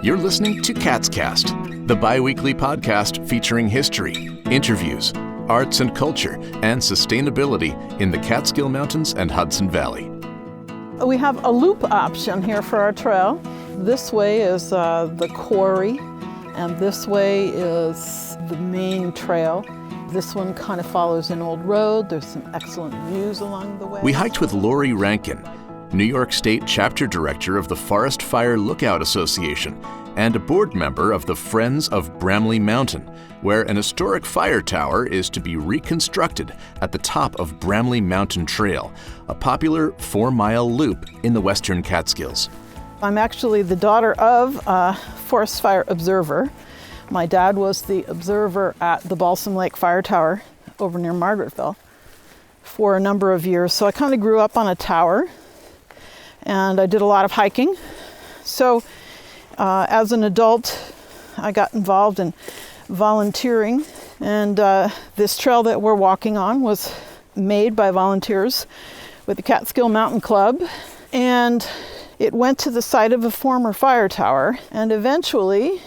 You're listening to Catscast, the bi-weekly podcast featuring history, interviews, arts and culture, and sustainability in the Catskill Mountains and Hudson Valley. We have a loop option here for our trail. This way is the quarry, and this way is the main trail. This one kind of follows an old road. There's some excellent views along the way. We hiked with Laurie Rankin, New York State Chapter Director of the Forest Fire Lookout Association and a board member of the Friends of Bramley Mountain, where an historic fire tower is to be reconstructed at the top of Bramley Mountain Trail, a popular 4-mile loop in the western Catskills. I'm actually the daughter of a forest fire observer. My dad was the observer at the Balsam Lake Fire Tower over near Margaretville for a number of years. So I kind of grew up on a tower, and I did a lot of hiking. So as an adult, I got involved in volunteering, and this trail that we're walking on was made by volunteers with the Catskill Mountain Club, and it went to the site of a former fire tower, and eventually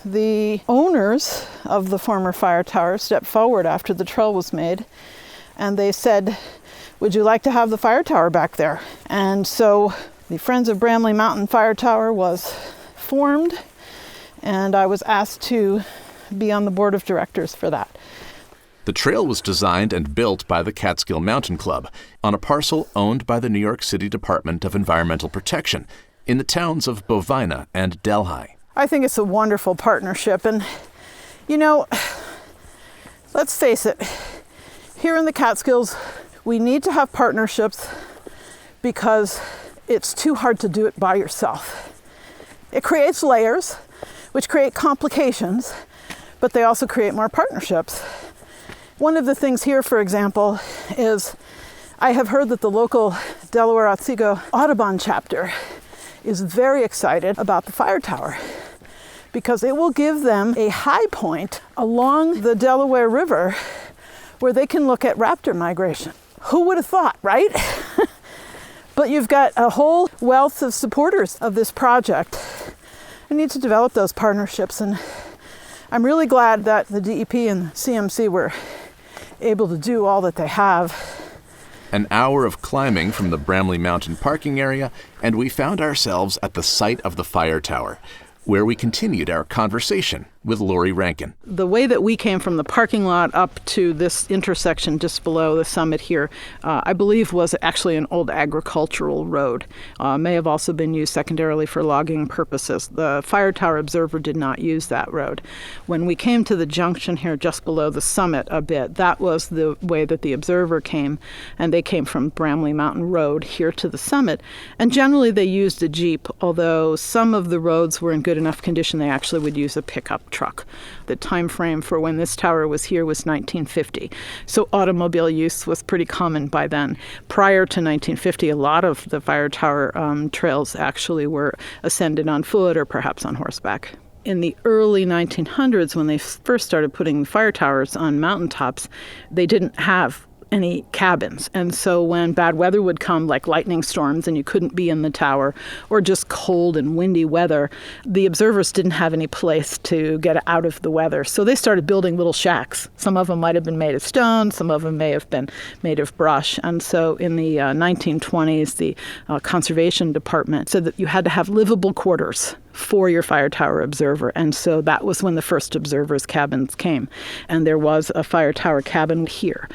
the owners of the former fire tower stepped forward after the trail was made, and they said, "Would you like to have the fire tower back there?" And so the Friends of Bramley Mountain Fire Tower was formed, and I was asked to be on the board of directors for that. The trail was designed and built by the Catskill Mountain Club on a parcel owned by the New York City Department of Environmental Protection in the towns of Bovina and Delhi. I think it's a wonderful partnership, and you know, let's face it, here in the Catskills, we need to have partnerships because it's too hard to do it by yourself. It creates layers, which create complications, but they also create more partnerships. One of the things here, for example, is I have heard that the local Delaware Otsego Audubon chapter is very excited about the fire tower because it will give them a high point along the Delaware River where they can look at raptor migration. Who would have thought, right? But you've got a whole wealth of supporters of this project. We need to develop those partnerships, and I'm really glad that the DEP and CMC were able to do all that they have. An hour of climbing from the Bramley Mountain parking area, and we found ourselves at the site of the fire tower, where we continued our conversation with Laurie Rankin. The way that we came from the parking lot up to this intersection just below the summit here, I believe was actually an old agricultural road. May have also been used secondarily for logging purposes. The fire tower observer did not use that road. When we came to the junction here just below the summit a bit, that was the way that the observer came, and they came from Bramley Mountain Road here to the summit. And generally they used a Jeep, although some of the roads were in good enough condition they actually would use a pickup truck. The time frame for when this tower was here was 1950. So automobile use was pretty common by then. Prior to 1950, a lot of the fire tower trails actually were ascended on foot or perhaps on horseback. In the early 1900s, when they first started putting fire towers on mountaintops, they didn't have any cabins. And so when bad weather would come, like lightning storms, and you couldn't be in the tower, or just cold and windy weather, the observers didn't have any place to get out of the weather. So they started building little shacks. Some of them might have been made of stone, some of them may have been made of brush. And so in the 1920s, the Conservation Department said that you had to have livable quarters for your fire tower observer. And so that was when the first observers' cabins came. And there was a fire tower cabin here.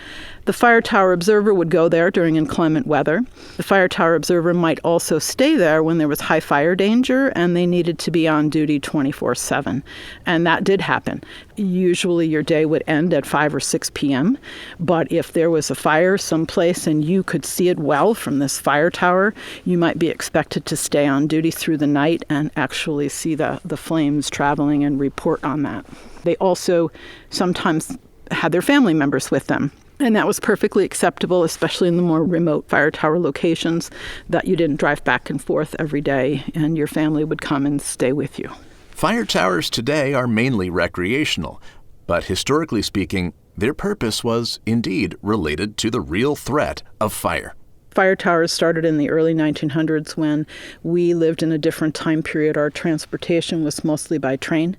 The fire tower observer would go there during inclement weather. The fire tower observer might also stay there when there was high fire danger and they needed to be on duty 24/7. And that did happen. Usually your day would end at 5 or 6 p.m. But if there was a fire someplace and you could see it well from this fire tower, you might be expected to stay on duty through the night and actually see the flames traveling and report on that. They also sometimes had their family members with them. And that was perfectly acceptable, especially in the more remote fire tower locations, that you didn't drive back and forth every day and your family would come and stay with you. Fire towers today are mainly recreational, but historically speaking, their purpose was indeed related to the real threat of fire. Fire towers started in the early 1900s when we lived in a different time period. Our transportation was mostly by train.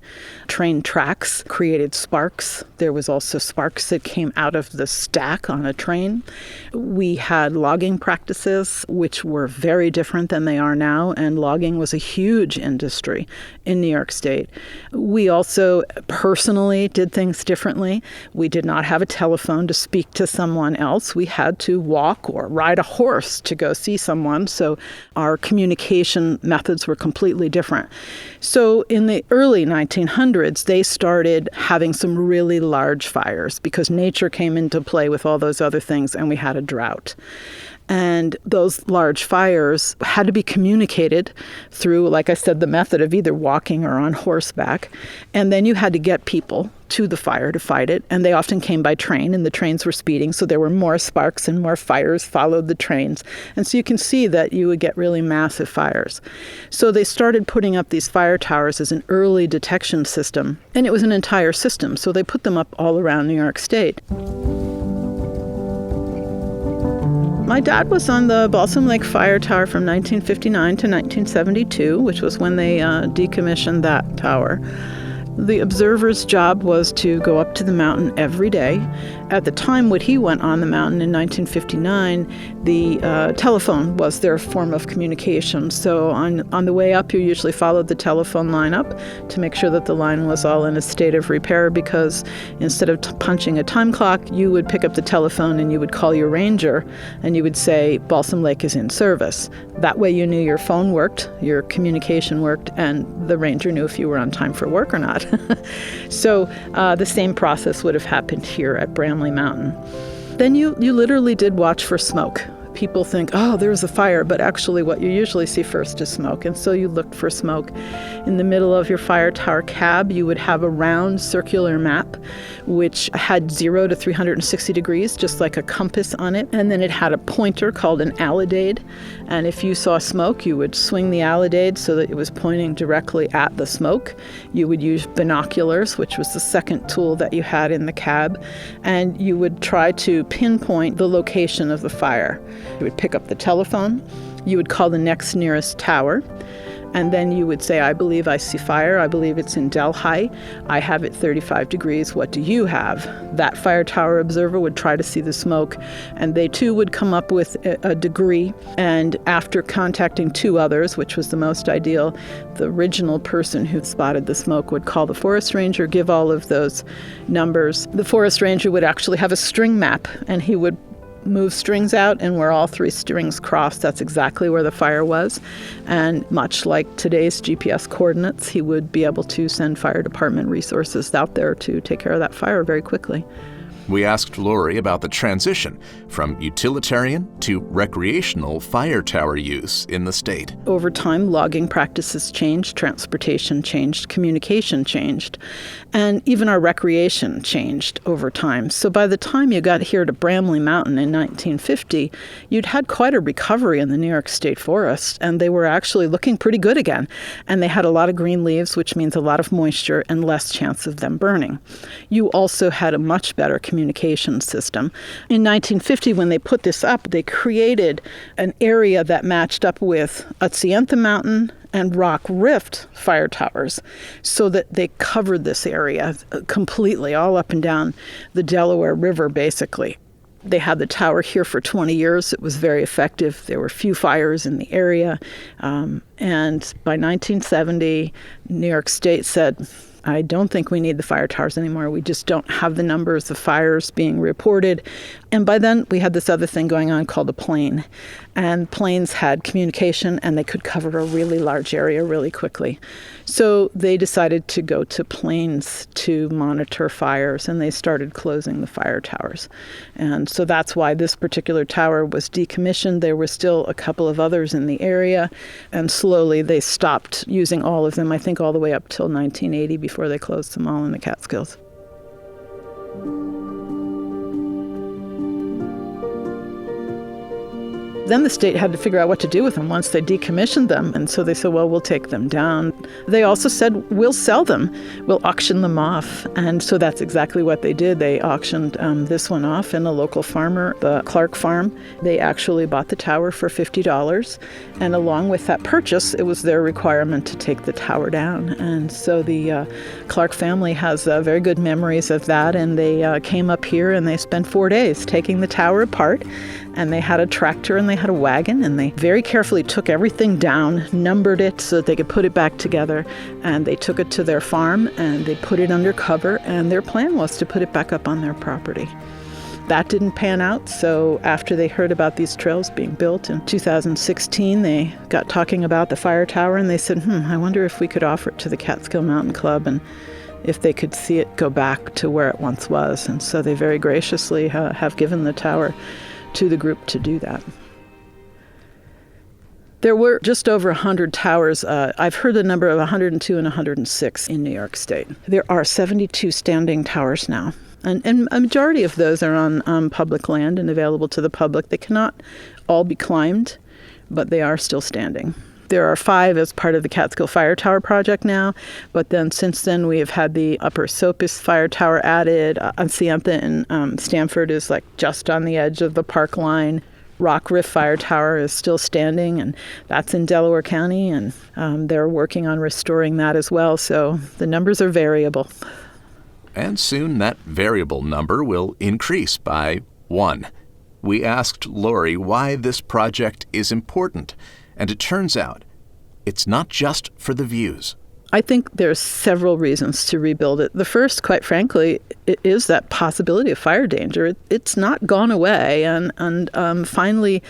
Train tracks created sparks. There was also sparks that came out of the stack on a train. We had logging practices, which were very different than they are now, and logging was a huge industry in New York State. We also personally did things differently. We did not have a telephone to speak to someone else. We had to walk or ride a horse to go see someone, so our communication methods were completely different. So in the early 1900s, they started having some really large fires because nature came into play with all those other things, and we had a drought. And those large fires had to be communicated through, like I said, the method of either walking or on horseback. And then you had to get people to the fire to fight it. And they often came by train, and the trains were speeding. So there were more sparks and more fires followed the trains. And so you can see that you would get really massive fires. So they started putting up these fire towers as an early detection system. And it was an entire system. So they put them up all around New York State. My dad was on the Balsam Lake Fire Tower from 1959 to 1972, which was when they decommissioned that tower. The observer's job was to go up to the mountain every day. At the time when he went on the mountain in 1959, the telephone was their form of communication. So on the way up, you usually followed the telephone line up to make sure that the line was all in a state of repair, because instead of punching a time clock, you would pick up the telephone and you would call your ranger and you would say, Balsam Lake is in service. That way you knew your phone worked, your communication worked, and the ranger knew if you were on time for work or not. So the same process would have happened here at Bramley Mountain. Then you literally did watch for smoke. People think, oh, there's a fire, but actually what you usually see first is smoke. And so you looked for smoke. In the middle of your fire tower cab, you would have a round circular map, which had 0 to 360 degrees, just like a compass on it. And then it had a pointer called an alidade. And if you saw smoke, you would swing the alidade so that it was pointing directly at the smoke. You would use binoculars, which was the second tool that you had in the cab. And you would try to pinpoint the location of the fire. You would pick up the telephone, you would call the next nearest tower, and then you would say, I believe I see fire, I believe it's in Delhi, I have it 35 degrees, what do you have? That fire tower observer would try to see the smoke, and they too would come up with a degree, and after contacting 2 others, which was the most ideal, the original person who spotted the smoke would call the forest ranger, give all of those numbers. The forest ranger would actually have a string map, and he would move strings out, and where all 3 strings crossed, that's exactly where the fire was. And much like today's GPS coordinates, he would be able to send fire department resources out there to take care of that fire very quickly. We asked Laurie about the transition from utilitarian to recreational fire tower use in the state. Over time, logging practices changed, transportation changed, communication changed, and even our recreation changed over time. So by the time you got here to Bramley Mountain in 1950, you'd had quite a recovery in the New York State Forest, and they were actually looking pretty good again. And they had a lot of green leaves, which means a lot of moisture and less chance of them burning. You also had a much better communication system. In 1950, when they put this up, they created an area that matched up with Otsientha Mountain and Rock Rift fire towers, so that they covered this area completely, all up and down the Delaware River, basically. They had the tower here for 20 years. It was very effective. There were few fires in the area. And by 1970, New York State said, I don't think we need the fire towers anymore. We just don't have the numbers of fires being reported. And by then, we had this other thing going on called a plane. And planes had communication, and they could cover a really large area really quickly. So they decided to go to planes to monitor fires, and they started closing the fire towers. And so that's why this particular tower was decommissioned. There were still a couple of others in the area, and slowly they stopped using all of them, I think all the way up till 1980 before they closed them all in the Catskills. Then the state had to figure out what to do with them once they decommissioned them. And so they said, well, we'll take them down. They also said, we'll sell them. We'll auction them off. And so that's exactly what they did. They auctioned this one off, and a local farmer, the Clark Farm, they actually bought the tower for $50. And along with that purchase, it was their requirement to take the tower down. And so the Clark family has very good memories of that. And they came up here and they spent 4 days taking the tower apart. And they had a tractor and they had a wagon, and they very carefully took everything down, numbered it so that they could put it back together. And they took it to their farm and they put it under cover, and their plan was to put it back up on their property. That didn't pan out, so after they heard about these trails being built in 2016, they got talking about the fire tower, and they said, I wonder if we could offer it to the Catskill Mountain Club and if they could see it go back to where it once was. And so they very graciously have given the tower to the group to do that. There were just over 100 towers. I've heard the number of 102 and 106 in New York State. There are 72 standing towers now. And a majority of those are on public land and available to the public. They cannot all be climbed, but they are still standing. There are 5 as part of the Catskill Fire Tower project now, but then since then we have had the Upper Sopus Fire Tower added. Ancientha in Stamford is like just on the edge of the park line. Rock Riff Fire Tower is still standing, and that's in Delaware County, and they're working on restoring that as well. So the numbers are variable. And soon that variable number will increase by 1. We asked Laurie why this project is important, and it turns out it's not just for the views. I think there's several reasons to rebuild it. The first, quite frankly, is that possibility of fire danger. It's not gone away, and finally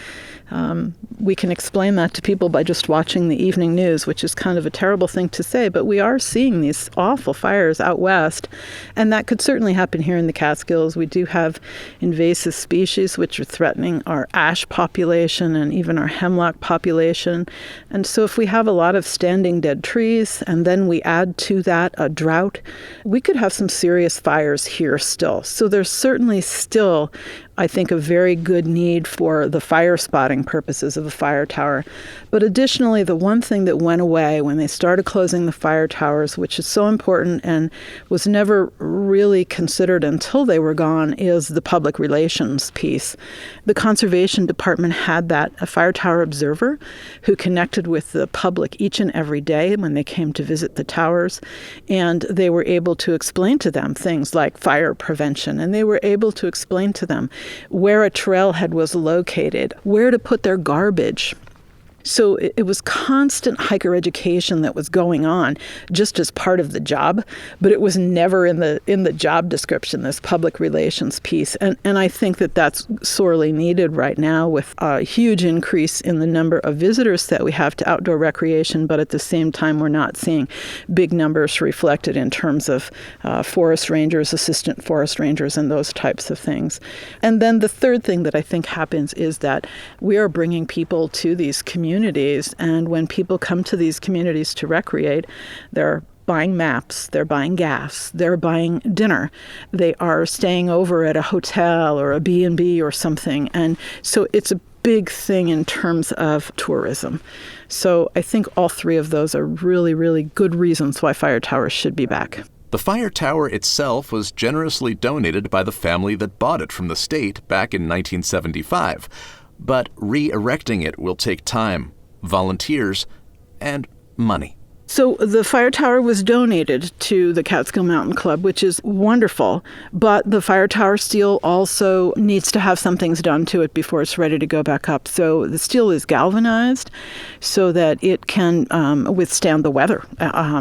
we can explain that to people by just watching the evening news, which is kind of a terrible thing to say, but we are seeing these awful fires out west, and that could certainly happen here in the Catskills. We do have invasive species which are threatening our ash population and even our hemlock population. And so if we have a lot of standing dead trees, and then we add to that a drought, we could have some serious fires here still. So there's certainly still, I think, a very good need for the fire spotting purposes of a fire tower. But additionally, the one thing that went away when they started closing the fire towers, which is so important and was never really considered until they were gone, is the public relations piece. The Conservation Department had a fire tower observer who connected with the public each and every day when they came to visit the towers, and they were able to explain to them things like fire prevention, and they were able to explain to them where a trailhead was located, where to put their garbage. So it was constant hiker education that was going on just as part of the job, but it was never in the job description, this public relations piece. And I think that that's sorely needed right now with a huge increase in the number of visitors that we have to outdoor recreation, but at the same time we're not seeing big numbers reflected in terms of forest rangers, assistant forest rangers, and those types of things. And then the third thing that I think happens is that we are bringing people to these communities, and when people come to these communities to recreate, they're buying maps, they're buying gas, they're buying dinner, they are staying over at a hotel or a B&B or something, and so it's a big thing in terms of tourism. So I think all 3 of those are really, really good reasons why fire towers should be back. The fire tower itself was generously donated by the family that bought it from the state back in 1975. But re-erecting it will take time, volunteers, and money. So the fire tower was donated to the Catskill Mountain Club, which is wonderful, but the fire tower steel also needs to have some things done to it before it's ready to go back up. So the steel is galvanized so that it can withstand the weather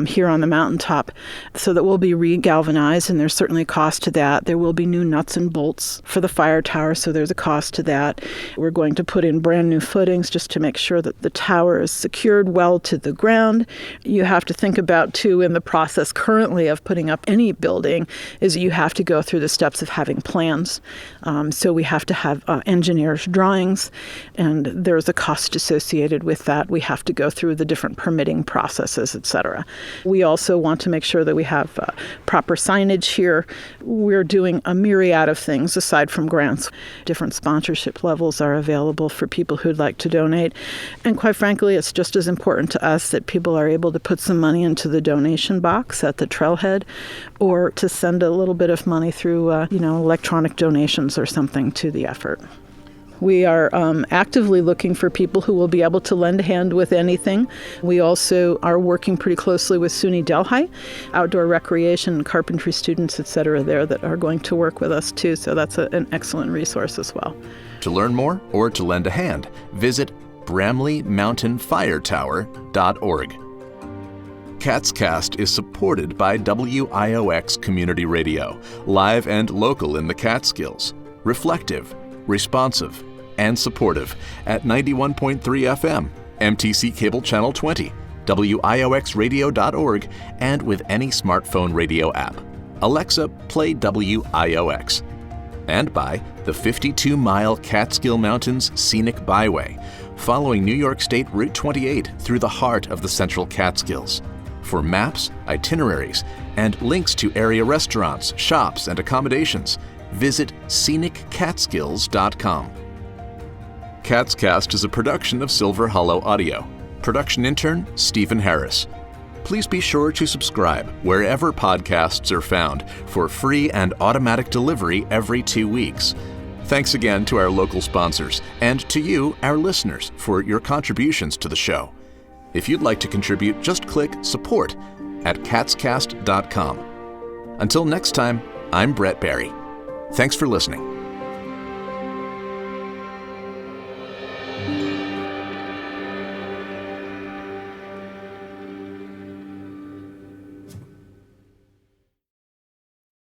here on the mountaintop. So that will be re-galvanized, and there's certainly a cost to that. There will be new nuts and bolts for the fire tower, so there's a cost to that. We're going to put in brand new footings just to make sure that the tower is secured well to the ground. You you have to think about, too, in the process currently of putting up any building is you have to go through the steps of having plans. So we have to have engineers' drawings, and there's a cost associated with that. We have to go through the different permitting processes, et cetera. We also want to make sure that we have proper signage here. We're doing a myriad of things aside from grants. Different sponsorship levels are available for people who'd like to donate. And quite frankly, it's just as important to us that people are able to put some money into the donation box at the trailhead, or to send a little bit of money through, electronic donations or something to the effort. We are actively looking for people who will be able to lend a hand with anything. We also are working pretty closely with SUNY Delhi, outdoor recreation, carpentry students, et cetera, there that are going to work with us too. So that's an excellent resource as well. To learn more or to lend a hand, visit BramleyMountainFireTower.org. Catscast is supported by WIOX Community Radio, live and local in the Catskills, reflective, responsive, and supportive at 91.3 FM, MTC Cable Channel 20, WIOXradio.org, and with any smartphone radio app. Alexa, play WIOX. And by the 52-mile Catskill Mountains Scenic Byway, following New York State Route 28 through the heart of the Central Catskills. For maps, itineraries, and links to area restaurants, shops, and accommodations, visit sceniccatskills.com. Catscast is a production of Silver Hollow Audio. Production intern, Stephen Harris. Please be sure to subscribe wherever podcasts are found for free and automatic delivery every 2 weeks. Thanks again to our local sponsors and to you, our listeners, for your contributions to the show. If you'd like to contribute, just click support at catscast.com. Until next time, I'm Brett Barry. Thanks for listening.